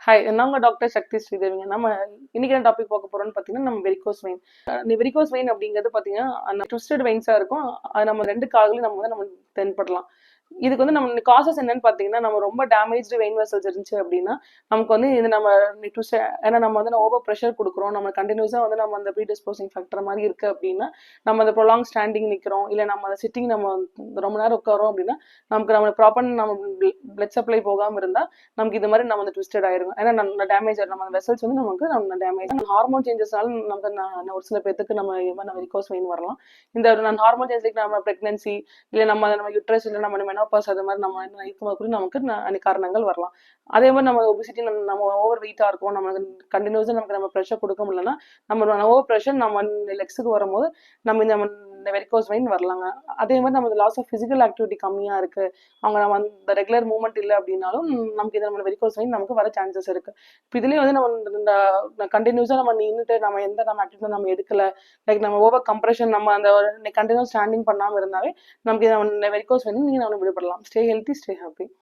Hi, நான் உங்க doctor சக்தி ஸ்ரீதேவிங்க. நம்ம இன்னைக்கு என்ன டாபிக் பார்க்க போறோம்னு பார்த்தீங்கன்னா, நம்ம வெரிகோஸ் வெயின். இந்த வெரிகோஸ் வெயின் அப்படிங்கிறது பார்த்தீங்கன்னா, அந்த ட்விஸ்டட் வெயின்ஸா இருக்கும். அது நம்ம 2 கால்களையும் நம்ம தென்படலாம். இதுக்கு நம்ம காசஸ் என்னன்னு பார்த்தீங்கன்னா, நம்ம ரொம்ப டேமேஜ்டு வெயின் வெசல்ஸ் இருந்துச்சு அப்படின்னா, நமக்கு இது நம்ம ட்விஸ்ட் ஏன்னா நம்ம ஓவர் ப்ரெஷர் கொடுக்குறோம். நம்ம கண்டினியூஸா நம்ம அந்த ப்ரீடிஸ்போசிங் ஃபேக்டர் மாதிரி இருக்கு அப்படின்னா, நம்ம அந்த ப்ரொலாங் ஸ்டாண்டிங் நிற்கிறோம், இல்லை நம்ம அந்த சிட்டிங் நம்ம ரொம்ப நேரம் உட்காரோம் அப்படின்னா, நம்ம ப்ராப்பர் நம்ம பிளட் சப்ளை போகாமல் இருந்தால் நமக்கு இது மாதிரி நம்ம ட்விஸ்டட் ஆயிருக்கும். ஏன்னா நம்ம டேமேஜ் நம்ம வெசல்ஸ் நமக்கு நம்ம டேமேஜ் ஹார்மோன் சேஞ்சஸ்னால நமக்கு ஒரு சில பேருக்கு நம்ம வெரிகோஸ் வெயின் வரலாம். இந்த ஹார்மோன் சேஞ்சஸ் நம்ம பிரெக்னன்சி இல்லை நம்ம யூட்ரஸ் இல்லை நம்ம மெனோபாஸ் அது மாதிரி நம்ம இருக்கும்போது கூட நமக்கு காரணங்கள் வரலாம். அதே மாதிரி நம்ம ஒபிசிட்டி நம்ம ஓவர் வெயிட்டா இருக்கும், நம்ம கண்டினியூஸா நம்ம ப்ரெஷர் கொடுக்க முடியலன்னா நம்ம ஓவர் ப்ரெஷர் நம்ம லெக்ஸுக்கு வரும்போது இந்த வெரிகோஸ் வெயின் வரலாங்க. அதே மாதிரி நம்ம லாஸ் ஆஃப் பிசிக்கல் ஆக்டிவிட்டி கம்மியா இருக்கு, அவங்க நம்ம அந்த ரெகுலர் மூவ்மெண்ட் இல்லை அப்படின்னாலும் நமக்கு நம்ம வெரிகோஸ் வெயின் நமக்கு வர சான்சஸ் இருக்கு. இப்போ இதுலயே நம்ம இந்த கண்டினியூஸா நம்ம நின்றுட்டு நம்ம ஆக்டிவிட்டி நம்ம எடுக்கல, லைக் நம்ம ஓவர் கம்ப்ரெஷன் நம்ம அந்த கண்டினியூஸ் ஸ்டாண்டிங் பண்ணாம இருந்தாலே நமக்கு வெரிகோஸ் வெயின் நீங்க விடுபடலாம். Stay healthy, stay happy.